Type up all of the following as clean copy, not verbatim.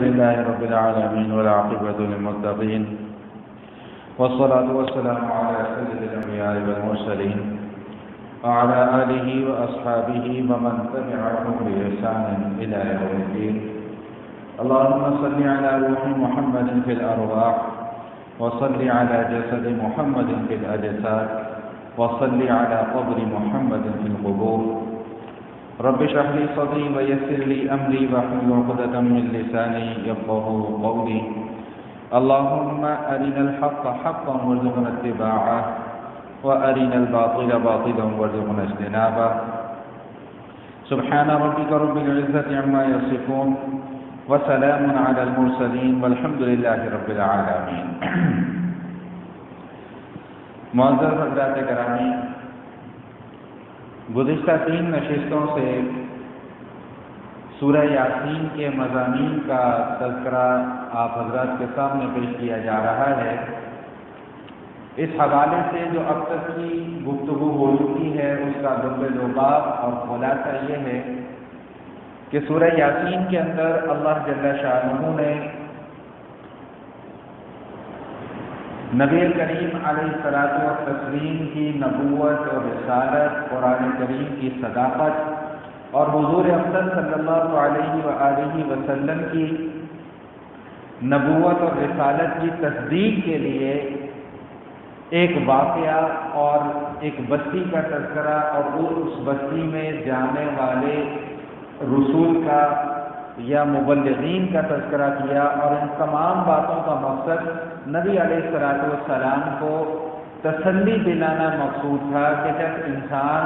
لله رب العالمين والعاقبة للمتقين والصلاة والسلام على سيد الأنبياء والمرسلين وعلى آله وأصحابه ومن تبعهم بإحسان إلى يوم الدين. اللهم صل على روح محمد في الأرواح وصل على جسد محمد في الأجساد وصل على قبر محمد في القبور. رب اشرح لي صدري ويسر لي أمري واحلل عقدة من لساني يفقهوا قولي. اللهم أرنا الحق حقا وارزقنا اتباعه وأرنا الباطل باطلا وارزقنا اجتنابه. سبحان ربك رب العزة عما يصفون وسلام على المرسلين والحمد لله رب العالمين. معزز حضرات گرامی، گزشتہ 3 نشستوں سے سورہ یاسین کے مضامین کا تذکرہ آپ حضرات کے سامنے پیش کیا جا رہا ہے. اس حوالے سے جو اب تک کی گفتگو ہو چکی ہے اس کا لب لباب اور خلاصہ یہ ہے کہ سورہ یاسین کے اندر اللہ جل شانہ نے نبی کریم علیہ الصلوۃ والتسلیم کی نبوت اور رسالت، قرآن کریم کی صداقت اور حضور افضل صلی اللہ علیہ وآلہ وسلم کی نبوت اور رسالت کی تصدیق کے لیے ایک واقعہ اور ایک بستی کا تذکرہ اور اس بستی میں جانے والے رسول کا یا مبلغین کا تذکرہ کیا. اور ان تمام باتوں کا مقصد نبی علیہ الصلوۃ والسلام کو تسلی دلانا مقصود تھا کہ جب انسان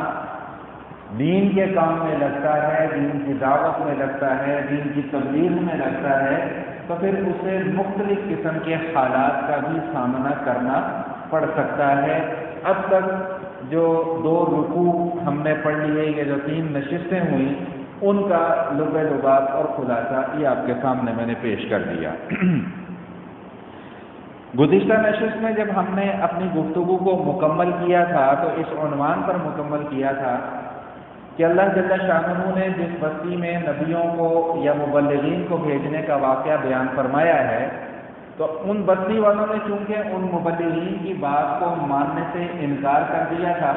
دین کے کام میں لگتا ہے، دین کی دعوت میں لگتا ہے، دین کی تبلیغ میں لگتا ہے، تو پھر اسے مختلف قسم کے حالات کا بھی سامنا کرنا پڑ سکتا ہے. اب تک جو 2 رکوع ہم نے پڑھ لیے، یہ جو 3 نشستیں ہوئیں، ان کا لب لباب اور خلاصہ یہ آپ کے سامنے میں نے پیش کر دیا. گزشتہ نشست میں جب ہم نے اپنی گفتگو کو مکمل کیا تھا تو اس عنوان پر مکمل کیا تھا کہ اللہ جل شانہ نے جس بستی میں نبیوں کو یا مبلغین کو بھیجنے کا واقعہ بیان فرمایا ہے، تو ان بستی والوں نے چونکہ ان مبلغین کی بات کو ماننے سے انکار کر دیا تھا،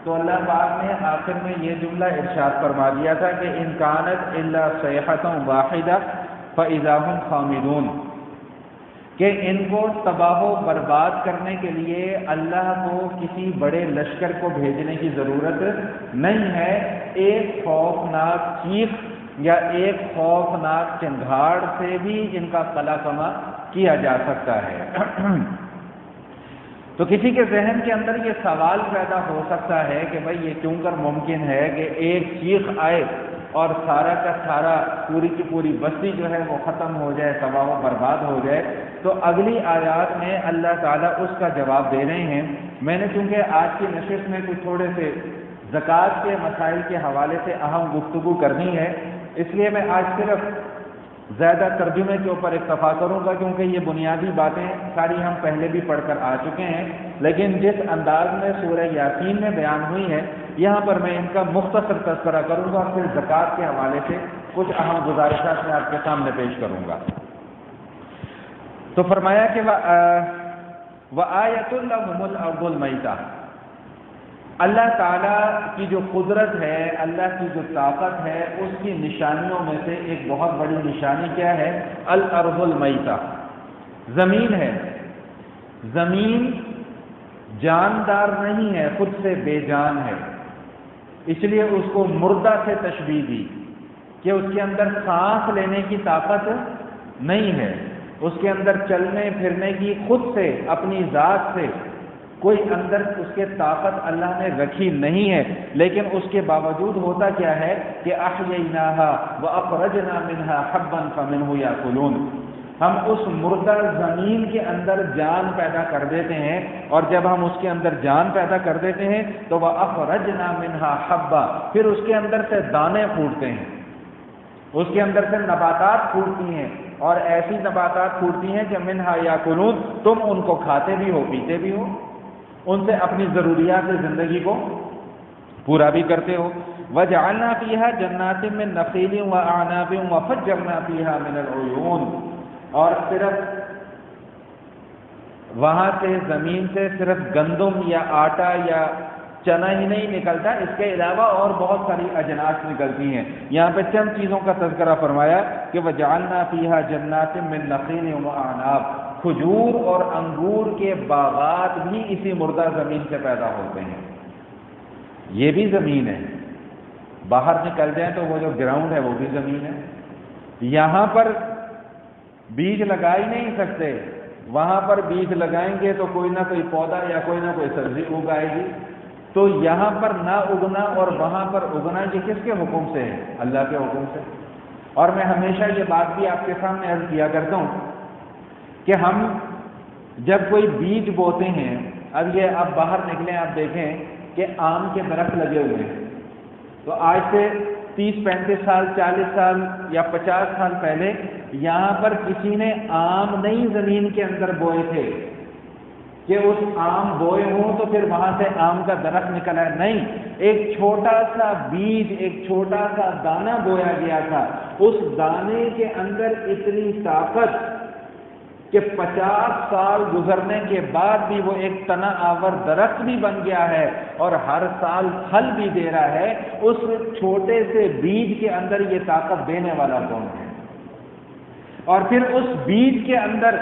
تو اللہ پاک نے آخر میں یہ جملہ ارشاد فرما دیا تھا کہ ان کانت الا صیحۃ واحدہ فاذا هم خامدون، کہ ان کو تباہ و برباد کرنے کے لیے اللہ کو کسی بڑے لشکر کو بھیجنے کی ضرورت نہیں ہے. ایک خوفناک چیخ یا ایک خوفناک چنگھاڑ سے بھی ان کا قلع کما کیا جا سکتا ہے. تو کسی کے ذہن کے اندر یہ سوال پیدا ہو سکتا ہے کہ بھئی یہ کیوں کر ممکن ہے کہ ایک چیخ آئے اور سارا کا سارا پوری کی پوری بستی جو ہے وہ ختم ہو جائے، تباہ و برباد ہو جائے. تو اگلی آیات میں اللہ تعالیٰ اس کا جواب دے رہے ہیں. میں نے چونکہ آج کی نشست میں کچھ تھوڑے سے زکوٰۃ کے مسائل کے حوالے سے اہم گفتگو کرنی ہے، اس لیے میں آج صرف زیادہ ترجمے کے اوپر اکتفا کروں گا، کیونکہ یہ بنیادی باتیں ساری ہم پہلے بھی پڑھ کر آ چکے ہیں. لیکن جس انداز میں سورہ یاسین میں بیان ہوئی ہیں یہاں پر میں ان کا مختصر تذکرہ کروں گا اور پھر زکوٰۃ کے حوالے سے کچھ اہم گزارشات میں آپ کے سامنے پیش کروں گا. تو فرمایا کہ وَآیَةٌ لَهُمُ الْأَرْضُ الْمَيْتَةُ، اللہ تعالیٰ کی جو قدرت ہے، اللہ کی جو طاقت ہے، اس کی نشانیوں میں سے ایک بہت بڑی نشانی کیا ہے؟ الارض المیتہ، زمین ہے. زمین جاندار نہیں ہے، خود سے بے جان ہے، اس لیے اس کو مردہ سے تشبیہ دی کہ اس کے اندر سانس لینے کی طاقت نہیں ہے، اس کے اندر چلنے پھرنے کی خود سے اپنی ذات سے کوئی اندر اس کے طاقت اللہ نے رکھی نہیں ہے. لیکن اس کے باوجود ہوتا کیا ہے کہ احییناها واخرجنا منها حبا فمنه یاکلون، ہم اس مردہ زمین کے اندر جان پیدا کر دیتے ہیں، اور جب ہم اس کے اندر جان پیدا کر دیتے ہیں تو واخرجنا منها حبا، پھر اس کے اندر سے دانے پھوٹتے ہیں، اس کے اندر سے نباتات پھوٹتی ہیں، اور ایسی نباتات پھوٹتی ہیں کہ منها یاکلون، تم ان کو کھاتے بھی ہو، پیتے بھی ہو، ان سے اپنی ضروریات زندگی کو پورا بھی کرتے ہو. وَجَعَلْنَا فِيهَا جَنَّاتٍ مِّن نَخِيلٍ وَأَعْنَابٍ وَفَجَّرْنَا فِيهَا مِنَ الْعُيُونِ. اور صرف وہاں سے زمین سے صرف گندم یا آٹا یا چنا ہی نہیں نکلتا، اس کے علاوہ اور بہت ساری اجناس نکلتی ہیں. یہاں پہ چند چیزوں کا تذکرہ فرمایا کہ وَجَعَلْنَا فِيهَا جَنَّاتٍ مِّن نَخِيلٍ وَأَعْنَابٍ. کھجور اور انگور کے باغات بھی اسی مردہ زمین سے پیدا ہوتے ہیں. یہ بھی زمین ہے، باہر نکل جائیں تو وہ جو گراؤنڈ ہے وہ بھی زمین ہے. یہاں پر بیج لگا ہی نہیں سکتے، وہاں پر بیج لگائیں گے تو کوئی نہ کوئی پودا یا کوئی نہ کوئی سبزی اگائے گی. تو یہاں پر نہ اگنا اور وہاں پر اگنا یہ کس کے حکم سے ہے؟ اللہ کے حکم سے. اور میں ہمیشہ یہ بات بھی آپ کے سامنے عرض کیا کرتا ہوں کہ ہم جب کوئی بیج بوتے ہیں، اب باہر نکلیں، آپ دیکھیں کہ آم کے درخت لگے ہوئے ہیں، تو آج سے 30-35 سال 40 سال یا 50 سال پہلے یہاں پر کسی نے آم نہیں زمین کے اندر بوئے تھے کہ اس آم بوئے ہوں تو پھر وہاں سے آم کا درخت نکلا ہے. نہیں، ایک چھوٹا سا بیج، ایک چھوٹا سا دانہ بویا گیا تھا. اس دانے کے اندر اتنی طاقت کہ 50 سال گزرنے کے بعد بھی وہ ایک تنا آور درخت بھی بن گیا ہے اور ہر سال پھل بھی دے رہا ہے. اس چھوٹے سے بیج کے اندر یہ طاقت دینے والا کون ہے؟ اور پھر اس بیج کے اندر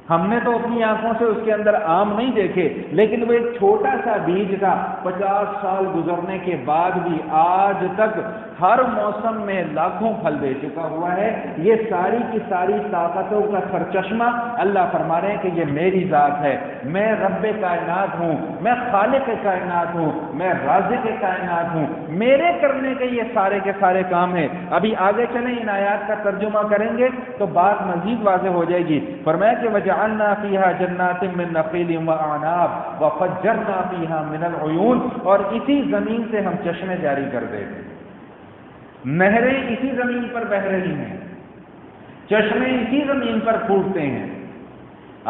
ہم نے تو اپنی آنکھوں سے اس کے اندر آم نہیں دیکھے، لیکن وہ ایک چھوٹا سا بیج تھا. 50 سال گزرنے کے بعد بھی آج تک ہر موسم میں لاکھوں پھل دے چکا ہوا ہے. یہ ساری کی ساری طاقتوں کا سرچشمہ اللہ فرما رہے ہیں کہ یہ میری ذات ہے. میں رب کائنات ہوں، میں خالق کائنات ہوں، میں رازق کائنات ہوں. میرے کرنے کے یہ سارے کے سارے کام ہیں. ابھی آگے چلیں، ان آیات کا ترجمہ کریں گے تو بات مزید واضح ہو جائے گی. فرمایا کہ وَجَعَلْنَا فِيهَا جَنَّاتٍ مِّن نَخِيلٍ وَأَعْنَابٍ وَفَجَّرْنَا فِيهَا مِنَ الْعُيُونِ. اور اسی زمین سے ہم چشمے جاری کر دیتے، نہریں اسی زمین پر بہہ رہی ہیں، چشمے اسی زمین پر پھوٹتے ہیں.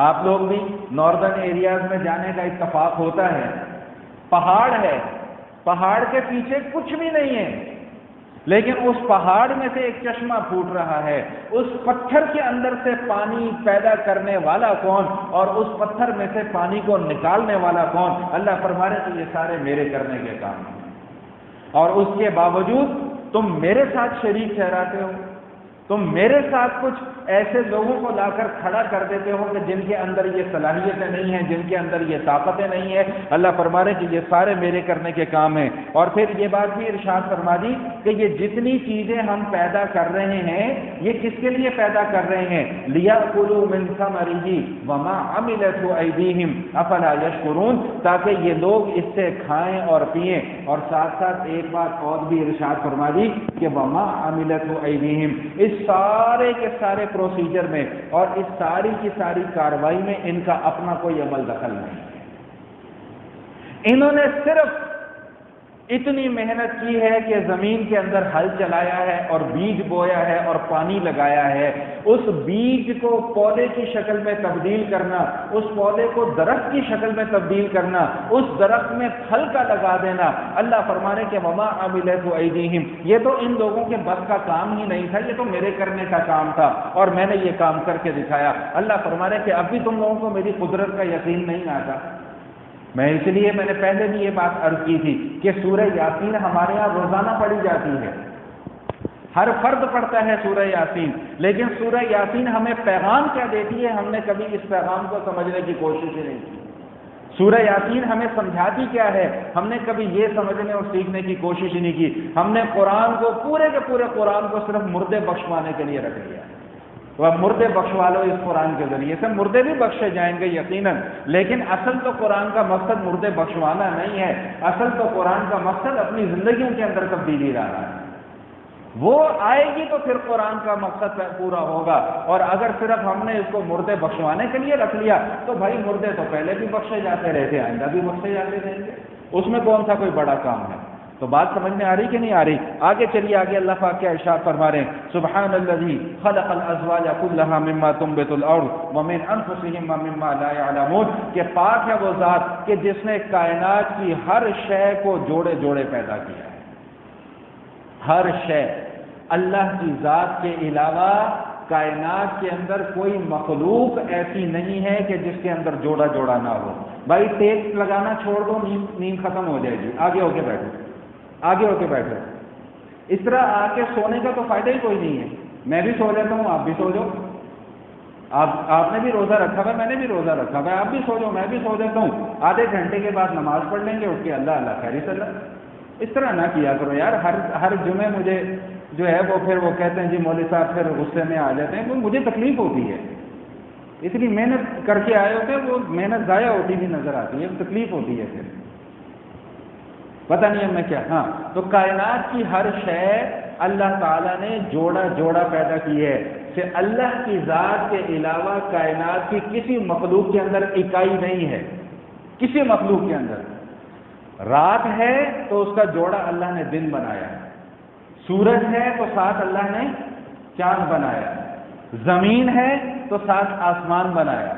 آپ لوگ بھی ناردرن ایریاز میں جانے کا اتفاق ہوتا ہے، پہاڑ ہے، پہاڑ کے پیچھے کچھ بھی نہیں ہے، لیکن اس پہاڑ میں سے ایک چشمہ پھوٹ رہا ہے. اس پتھر کے اندر سے پانی پیدا کرنے والا کون اور اس پتھر میں سے پانی کو نکالنے والا کون؟ اللہ فرما رہے کہ یہ سارے میرے کرنے کے کام ہیں. اور اس کے باوجود تم میرے ساتھ شریک ٹھہراتے ہو، تم میرے ساتھ کچھ ایسے لوگوں کو لا کر کھڑا کر دیتے ہو کہ جن کے اندر یہ صلاحیتیں نہیں ہیں، جن کے اندر یہ طاقتیں نہیں ہیں. اللہ فرما رہے کہ یہ سارے میرے کرنے کے کام ہیں. اور پھر یہ بات بھی ارشاد فرما دی کہ یہ جتنی چیزیں ہم پیدا کر رہے ہیں یہ کس کے لیے پیدا کر رہے ہیں؟ لِيَأْكُلُوا مِنْ ثَمَرِهِ وَمَا عَمِلَتْهُ أَيْدِيهِمْ أَفَلَا يَشْكُرُونَ، تاکہ یہ لوگ اس سے کھائیں اور پئیں. اور ساتھ ساتھ ایک بات اور بھی ارشاد فرما دی کہ وَمَا عَمِلَتْهُ أَيْدِيهِمْ، اس سارے کے سارے پروسیجر میں اور اس ساری کی ساری کاروائی میں ان کا اپنا کوئی عمل دخل نہیں ہے. انہوں نے صرف اتنی محنت کی ہے کہ زمین کے اندر ہل چلایا ہے اور بیج بویا ہے اور پانی لگایا ہے. اس بیج کو پودے کی شکل میں تبدیل کرنا، اس پودے کو درخت کی شکل میں تبدیل کرنا، اس درخت میں پھل کا لگا دینا. اللہ فرمانے کہ وما عملت ایدیہم، یہ تو ان لوگوں کے بس کا کام ہی نہیں تھا، یہ تو میرے کرنے کا کام تھا اور میں نے یہ کام کر کے دکھایا. اللہ فرمانے کہ اب بھی تم لوگوں کو میری قدرت کا یقین نہیں آتا. اس لیے میں نے پہلے بھی یہ بات عرض کی تھی کہ سورہ یاسین ہمارے یہاں روزانہ پڑھی جاتی ہے، ہر فرد پڑھتا ہے سورہ یاسین، لیکن سورہ یاسین ہمیں پیغام کیا دیتی ہے ہم نے کبھی اس پیغام کو سمجھنے کی کوشش ہی نہیں کی. سورہ یاسین ہمیں سمجھاتی کیا ہے ہم نے کبھی یہ سمجھنے اور سیکھنے کی کوشش ہی نہیں کی. ہم نے قرآن کو پورے کے پورے قرآن کو صرف مردے بخشوانے کے لیے رکھ لیا. تو اب مردے بخشوا لو اس قرآن کے ذریعے سے، مردے بھی بخشے جائیں گے یقیناً، لیکن اصل تو قرآن کا مقصد مردے بخشوانا نہیں ہے. اصل تو قرآن کا مقصد اپنی زندگیوں کے اندر تبدیلی لانا ہے. وہ آئے گی تو پھر قرآن کا مقصد پورا ہوگا. اور اگر صرف ہم نے اس کو مردے بخشوانے کے لیے رکھ لیا تو بھائی مردے تو پہلے بھی بخشے جاتے رہتے، آئندہ بھی بخشے جاتے رہیں گے، اس میں کون سا کوئی بڑا کام ہے. تو بات سمجھ میں آ رہی کہ نہیں آ رہی؟ آگے چلیے، آگے اللہ پاک کیا ارشاد فرما رہے ہیں، سبحان الذی خلق الازواج کلھا مما تنبت الارض ومن انفسہم ومما لا یعلمون، کہ پاک ہے وہ ذات کہ جس نے کائنات کی ہر شے کو جوڑے جوڑے پیدا کیا ہے۔ ہر شے، اللہ کی ذات کے علاوہ کائنات کے اندر کوئی مخلوق ایسی نہیں ہے کہ جس کے اندر جوڑا جوڑا نہ ہو۔ بھائی ٹیپ لگانا چھوڑ دو، نیند ختم ہو جائے گی، آگے ہو کے بیٹھو، آگے ہو کے بیٹھو۔ اس طرح آ کے سونے کا تو فائدہ ہی کوئی نہیں ہے۔ میں بھی سو لیتا ہوں، آپ بھی سو جاؤ، آپ نے بھی روزہ رکھا ہوا ہے، میں نے بھی روزہ رکھا ہوا ہے، آپ بھی سو جاؤ، میں بھی سو جاتا ہوں، آدھے گھنٹے کے بعد نماز پڑھ لیں گے، اٹھ کے اللہ اللہ خیریت اللہ۔ اس طرح نہ کیا کرو یار، ہر جمعے مجھے جو ہے وہ پھر وہ کہتے ہیں جی مولوی صاحب پھر غصے میں آ جاتے ہیں، وہ مجھے تکلیف ہوتی ہے، اس لیے محنت کر کے آئے ہوتے ہیں، وہ محنت ضائع ہوتی بھی نظر آتی ہے، تکلیف ہوتی ہے، پھر پتہ نہیں ہے میں کیا۔ ہاں، تو کائنات کی ہر شے اللہ تعالیٰ نے جوڑا جوڑا پیدا کی ہے، کہ اللہ کی ذات کے علاوہ کائنات کی کسی مخلوق کے اندر اکائی نہیں ہے، کسی مخلوق کے اندر۔ رات ہے تو اس کا جوڑا اللہ نے دن بنایا، سورج ہے تو ساتھ اللہ نے چاند بنایا، زمین ہے تو ساتھ آسمان بنایا۔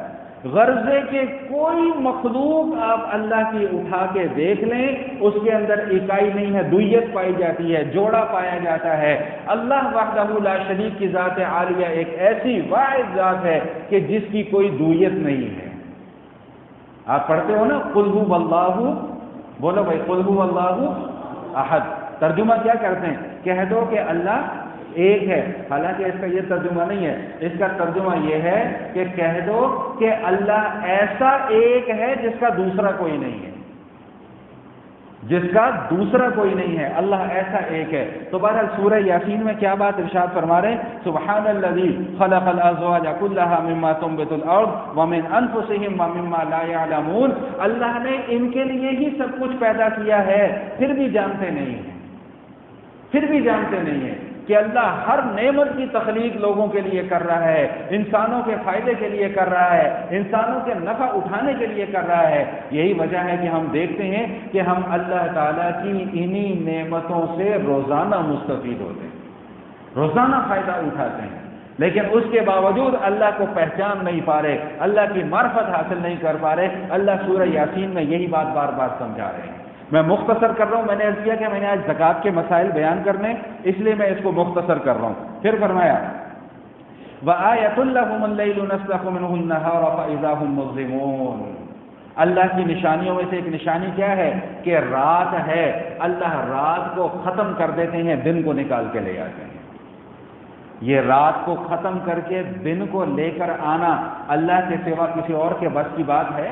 غرضے کے کوئی مخلوق آپ اللہ کی اٹھا کے دیکھ لیں، اس کے اندر اکائی نہیں ہے، دوئیت پائی جاتی ہے، جوڑا پایا جاتا ہے۔ اللہ وحدہ لا شریک کی ذات عالیہ ایک ایسی واحد ذات ہے کہ جس کی کوئی دوئیت نہیں ہے۔ آپ پڑھتے ہو نا قل هو اللہ، بولو بھائی قل هو اللہ احد، ترجمہ کیا کرتے ہیں؟ کہہ دو کہ اللہ ایک ہے، حالانکہ اس کا یہ ترجمہ نہیں ہے، اس کا ترجمہ یہ ہے کہ کہہ دو کہ اللہ ایسا ایک ہے جس کا دوسرا کوئی نہیں ہے، جس کا دوسرا کوئی نہیں ہے، اللہ ایسا ایک ہے۔ تو بہرحال سورہ یاسین میں کیا بات ارشاد فرما رہے ہیں، سبحان الذی خلق الازواج کلھا مما تنبت الارض ومن انفسہم ومما لا یعلمون، اللہ نے ان کے لیے ہی سب کچھ پیدا کیا ہے، پھر بھی جانتے نہیں ہیں، پھر بھی جانتے نہیں ہیں کہ اللہ ہر نعمت کی تخلیق لوگوں کے لیے کر رہا ہے، انسانوں کے فائدے کے لیے کر رہا ہے، انسانوں کے نفع اٹھانے کے لیے کر رہا ہے۔ یہی وجہ ہے کہ ہم دیکھتے ہیں کہ ہم اللہ تعالیٰ کی انہی نعمتوں سے روزانہ مستفید ہوتے ہیں، روزانہ فائدہ اٹھاتے ہیں، لیکن اس کے باوجود اللہ کو پہچان نہیں پا رہے، اللہ کی معرفت حاصل نہیں کر پا رہے۔ اللہ سورہ یاسین میں یہی بات بار بار سمجھا رہے ہیں۔ میں مختصر کر رہا ہوں، میں نے عرض کیا کہ میں نے آج زکوٰۃ کے مسائل بیان کرنے، اس لیے میں اس کو مختصر کر رہا ہوں۔ پھر فرمایا وَآیَةٌ لَهُمُ اللَّیْلُ نَسْلَخُ مِنْهُ النَّهَارَ فَإِذَا هُمْ مُظْلِمُونَ، اللہ کی نشانیوں میں سے ایک نشانی کیا ہے کہ رات ہے، اللہ رات کو ختم کر دیتے ہیں، دن کو نکال کے لے آتے ہیں۔ یہ رات کو ختم کر کے دن کو لے کر آنا اللہ کے سوا کسی اور کے بس کی بات ہے؟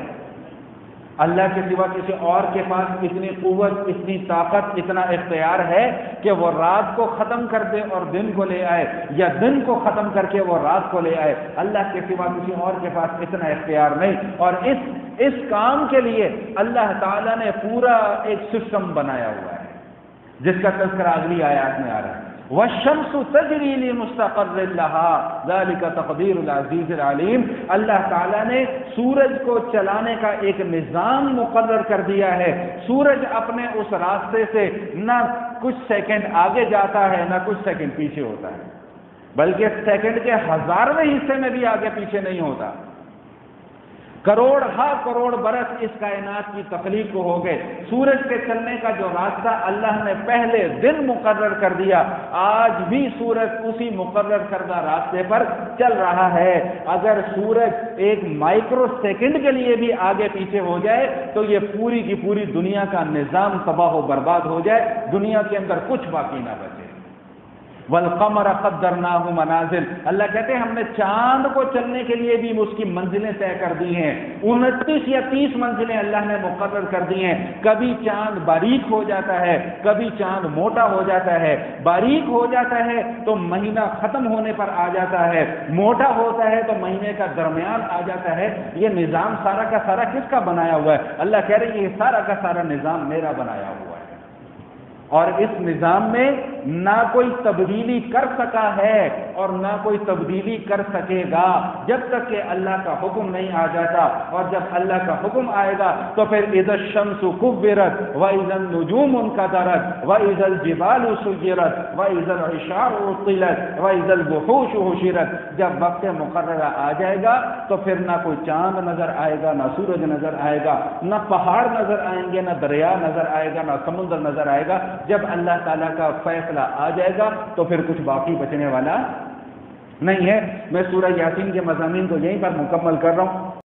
اللہ کے سوا کسی اور کے پاس اتنی قوت، اتنی طاقت، اتنا اختیار ہے کہ وہ رات کو ختم کر دے اور دن کو لے آئے، یا دن کو ختم کر کے وہ رات کو لے آئے؟ اللہ کے سوا کسی اور کے پاس اتنا اختیار نہیں۔ اور اس کام کے لیے اللہ تعالیٰ نے پورا ایک سسٹم بنایا ہوا ہے، جس کا تذکرہ اگلی آیات میں آ رہا ہے۔ وَالشَّمْسُ تَجْرِي لِمُسْتَقَرٍّ لَهَا ذَلِكَ تَقْدِيرُ الْعَزِيزِ الْعَلِيمِ، اللہ تعالیٰ نے سورج کو چلانے کا ایک نظام مقرر کر دیا ہے۔ سورج اپنے اس راستے سے نہ کچھ سیکنڈ آگے جاتا ہے، نہ کچھ سیکنڈ پیچھے ہوتا ہے، بلکہ سیکنڈ کے 1000ویں حصے میں بھی آگے پیچھے نہیں ہوتا۔ کروڑ ہا کروڑ برس اس کائنات کی تخلیق کو ہو گئے، سورج کے چلنے کا جو راستہ اللہ نے پہلے دن مقرر کر دیا، آج بھی سورج اسی مقرر کردہ راستے پر چل رہا ہے۔ اگر سورج ایک مائکرو سیکنڈ کے لیے بھی آگے پیچھے ہو جائے تو یہ پوری کی پوری دنیا کا نظام تباہ و برباد ہو جائے، دنیا کے اندر کچھ باقی نہ بچے۔ والقمر قدرناہ منازل، اللہ کہتے ہیں ہم نے چاند کو چلنے کے لیے بھی اس کی منزلیں طے کر دی ہیں، 29 یا 30 منزلیں اللہ نے مقرر کر دی ہیں۔ کبھی چاند باریک ہو جاتا ہے، کبھی چاند موٹا ہو جاتا ہے، باریک ہو جاتا ہے تو مہینہ ختم ہونے پر آ جاتا ہے، موٹا ہوتا ہے تو مہینے کا درمیان آ جاتا ہے۔ یہ نظام سارا کا سارا کس کا بنایا ہوا ہے؟ اللہ کہہ رہے ہیں یہ سارا کا سارا نظام میرا بنایا ہوا ہے، اور اس نظام میں نہ کوئی تبدیلی کر سکا ہے اور نہ کوئی تبدیلی کر سکے گا جب تک کہ اللہ کا حکم نہیں آ جاتا، اور جب اللہ کا حکم آئے گا تو پھر اذا الشمس کبرت واذا النجوم انکدرت واذا الجبال سیرت واذا العشار عطلت واذا الوحوش حشرت، جب وقت مقررہ آ جائے گا تو پھر نہ کوئی چاند نظر آئے گا، نہ سورج نظر آئے گا، نہ پہاڑ نظر آئیں گے، نہ دریا نظر آئے گا، نہ سمندر نظر آئے گا۔ جب اللہ تعالیٰ کا فیصلہ آ جائے گا تو پھر کچھ باقی بچنے والا نہیں ہے۔ میں سورہ یاسین کے مضامین کو یہیں پر مکمل کر رہا ہوں۔